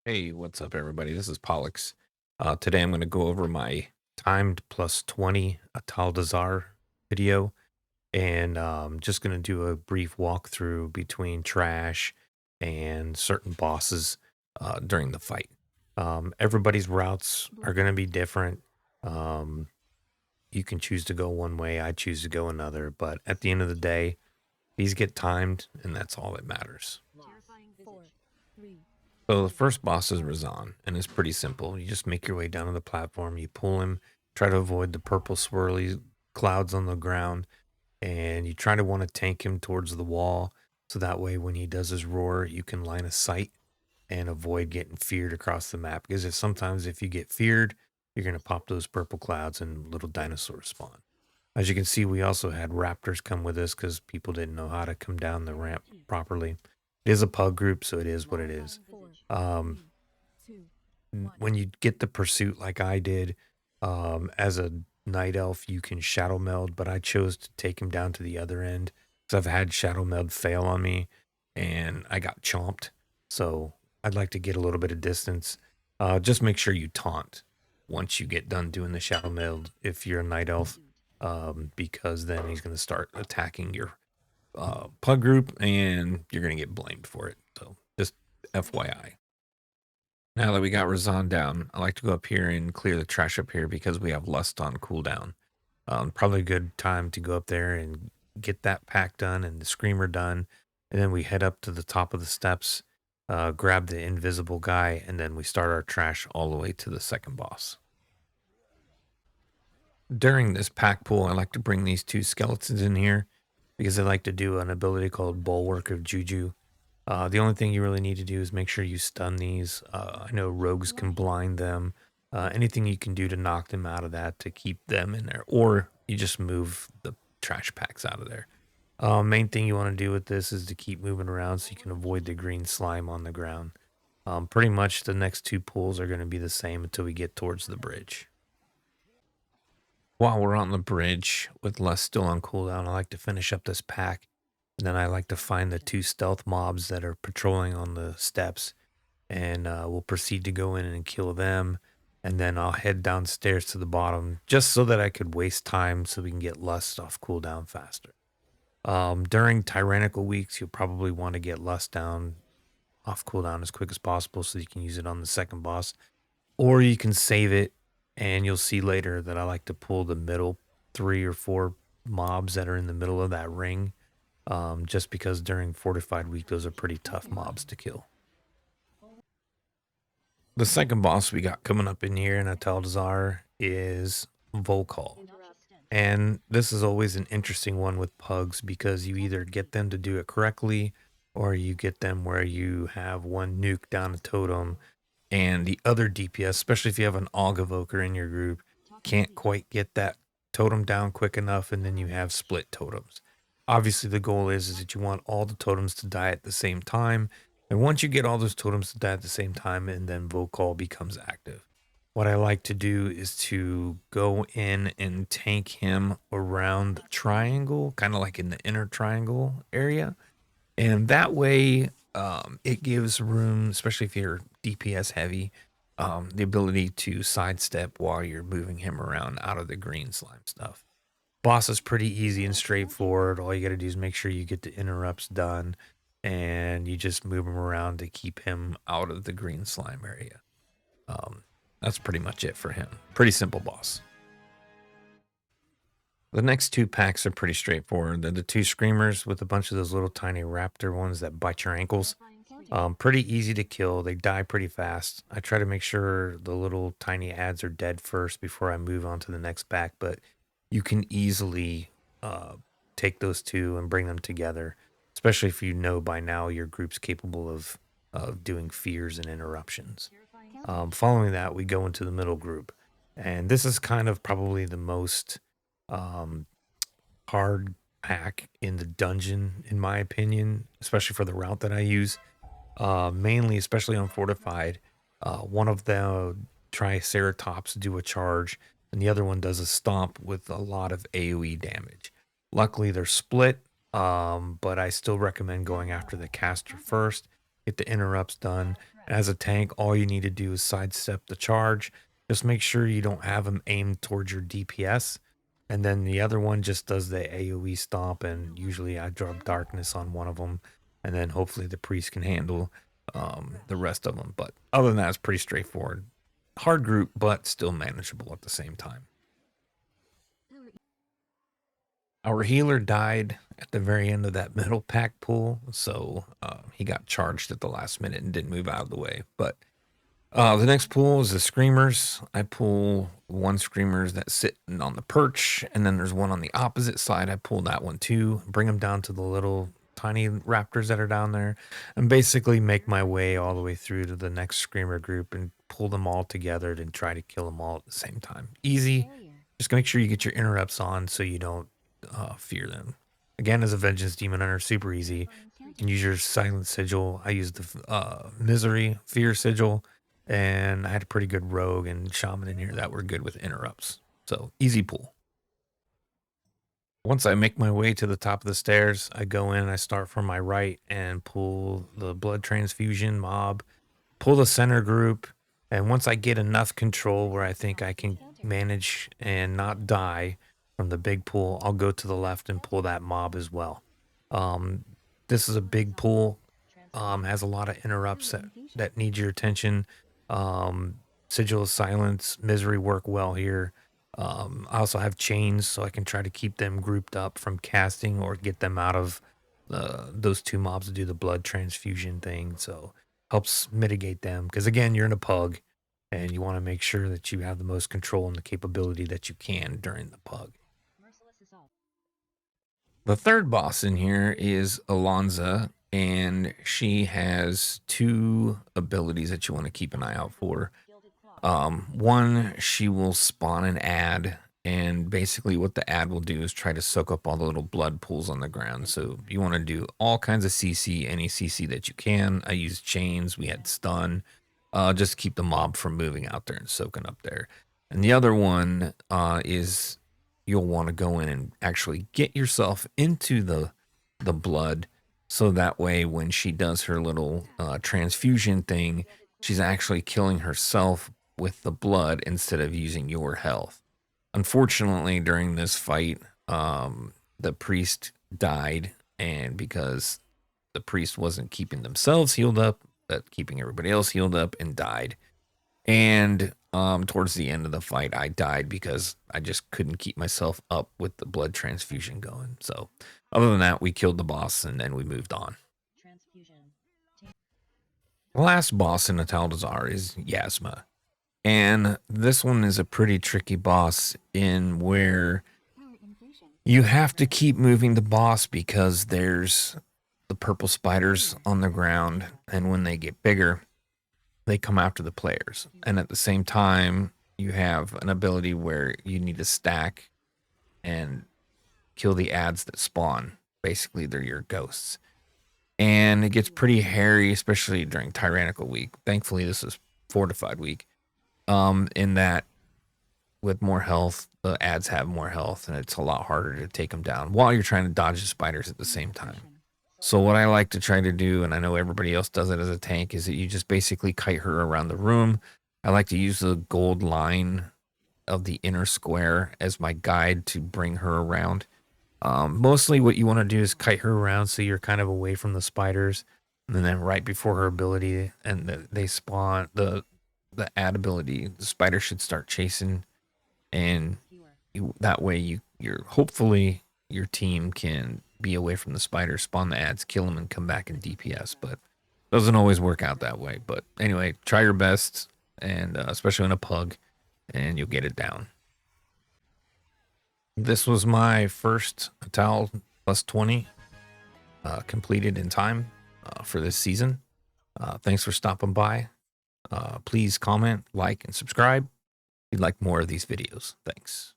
Hey, what's up, everybody? This is Pollux. Today I'm going to go over my timed plus 20 Atal'Dazar video, and just going to do a brief walkthrough between trash and certain bosses during the fight. Everybody's routes are going to be different. Um, you can choose to go one way, I choose to go another, but at the end of the day, these get timed, and that's all that matters. So the first boss is Razan, and it's pretty simple. You just make your way down to the platform, you pull him, try to avoid the purple swirly clouds on the ground, and you try to want to tank him towards the wall. So that way, when he does his roar, you can line of sight and avoid getting feared across the map. Because sometimes if you get feared, you're going to pop those purple clouds and little dinosaurs spawn. As you can see, we also had raptors come with us because people didn't know how to come down the ramp properly. It is a pug group, so it is what it is. Um, when you get the pursuit like I did, as a night elf, you can shadow meld, but I chose to take him down to the other end because I've had shadow meld fail on me and I got chomped. So I'd like to get a little bit of distance. Just make sure you taunt once you get done doing the shadow meld if you're a night elf, because then he's going to start attacking your pug group and you're going to get blamed for it. So just FYI. Now that we got Razan down, I like to go up here and clear the trash up here because we have Lust on cooldown. Probably a good time to go up there and get that pack done and the Screamer done. And then we head up to the top of the steps, grab the invisible guy, and then we start our trash all the way to the second boss. During this pack pool, I like to bring these two skeletons in here because I like to do an ability called Bulwark of Juju. The only thing you really need to do is make sure you stun these. I know rogues can blind them. Anything you can do to knock them out of that to keep them in there, or you just move the trash packs out of there. Main thing you want to do with this is to keep moving around so you can avoid the green slime on the ground. Pretty much the next two pools are going to be the same until we get towards the bridge. While we're on the bridge with Lust still on cooldown, I like to finish up this pack. And then I like to find the two stealth mobs that are patrolling on the steps. And we'll proceed to go in and kill them. And then I'll head downstairs to the bottom just so that I could waste time so we can get Lust off cooldown faster. During tyrannical weeks, you'll probably want to get Lust down off cooldown as quick as possible so you can use it on the second boss. Or you can save it, and you'll see later that I like to pull the middle three or four mobs that are in the middle of that ring, just because during Fortified Week, those are pretty tough mobs to kill. The second boss we got coming up in here in Atal'Dazar is Volcall. And this is always an interesting one with pugs because you either get them to do it correctly or you get them where you have one nuke down a totem and the other DPS, especially if you have an Aug Evoker in your group, can't quite get that totem down quick enough, and then you have split totems. Obviously, the goal is that you want all the totems to die at the same time, and once you get all those totems to die at the same time, and then Vocal becomes active. What I like to do is to go in and tank him around the triangle, kind of like in the inner triangle area, and that way, it gives room, especially if you're DPS heavy, the ability to sidestep while you're moving him around out of the green slime stuff. Boss is pretty easy and straightforward. All you got to do is make sure you get the interrupts done, and you just move him around to keep him out of the green slime area. Um, that's pretty much it for him. Pretty simple boss. The next two packs are pretty straightforward. They're the two screamers with a bunch of those little tiny raptor ones that bite your ankles. Pretty easy to kill. They die pretty fast. I try to make sure the little tiny ads are dead first before I move on to the next pack, but you can easily take those two and bring them together, especially if you know by now your group's capable of doing fears and interruptions. Following that, we go into the middle group. And this is kind of probably the most um, hard pack in the dungeon, in my opinion, especially for the route that I use. Mainly, especially on Fortified, one of the Triceratops do a charge, and the other one does a stomp with a lot of AoE damage. Luckily, they're split, but I still recommend going after the caster first, get the interrupts done, As a tank, all you need to do is sidestep the charge. Just make sure you don't have them aimed towards your DPS. And then the other one just does the AoE stomp, and usually I drop darkness on one of them, and then hopefully the priest can handle the rest of them. But other than that, it's pretty straightforward. Hard group, but still manageable at the same time. Our healer died at the very end of that middle pack pool, so he got charged at the last minute and didn't move out of the way. But the next pool is the screamers. I pull one screamers that's sitting on the perch, and then there's one on the opposite side. I pull that one too, bring them down to the little tiny raptors that are down there, and basically make my way all the way through to the next screamer group and pull them all together and try to kill them all at the same time. Easy. Just make sure you get your interrupts on so you don't fear them. Again, as a Vengeance Demon Hunter, super easy. You can use your Silent Sigil. I used the Misery Fear Sigil, and I had a pretty good Rogue and Shaman in here that were good with interrupts. So easy pull. Once I make my way to the top of the stairs, I go in, I start from my right and pull the blood transfusion mob, pull the center group, and once I get enough control where I think I can manage and not die from the big pool, I'll go to the left and pull that mob as well. Um, this is a big pool, has a lot of interrupts that need your attention. Um, Sigil of Silence, Misery work well here. I also have chains, so I can try to keep them grouped up from casting or get them out of those two mobs to do the blood transfusion thing. So helps mitigate them because again, you're in a pug, and you want to make sure that you have the most control and the capability that you can during the pug. The third boss in here is Alonza, and she has two abilities that you want to keep an eye out for. One, she will spawn an ad, and basically what the ad will do is try to soak up all the little blood pools on the ground. So you want to do all kinds of CC, any CC that you can. I used chains, we had stun, just keep the mob from moving out there and soaking up there. And the other one is you'll want to go in and actually get yourself into the blood, so that way when she does her little transfusion thing, she's actually killing herself with the blood instead of using your health. Unfortunately, during this fight, the priest died, and because the priest wasn't keeping themselves healed up, but keeping everybody else healed up, and died. And towards the end of the fight, I died because I just couldn't keep myself up with the blood transfusion going. So other than that, we killed the boss and then we moved on. The last boss in Atal'Dazar is Yasma. And this one is a pretty tricky boss in where you have to keep moving the boss because there's the purple spiders on the ground, and when they get bigger, they come after the players. And at the same time, you have an ability where you need to stack and kill the ads that spawn. Basically, they're your ghosts. And it gets pretty hairy, especially during Tyrannical Week. Thankfully, this is Fortified Week. In that with more health, the ads have more health, and it's a lot harder to take them down while you're trying to dodge the spiders at the same time. So what I like to try to do, and I know everybody else does it as a tank, is that you just basically kite her around the room. I like to use the gold line of the inner square as my guide to bring her around. Mostly what you want to do is kite her around so you're kind of away from the spiders. And then right before her ability and they spawn, the ad ability, the spider should start chasing. And that way you're hopefully your team can be away from the spiders, spawn the ads, kill them, and come back in DPS. But doesn't always work out that way. But anyway, try your best, and especially in a pug, and you'll get it down. This was my first Atal plus 20 completed in time for this season. Thanks for stopping by. Please comment, like, and subscribe if you'd like more of these videos. Thanks.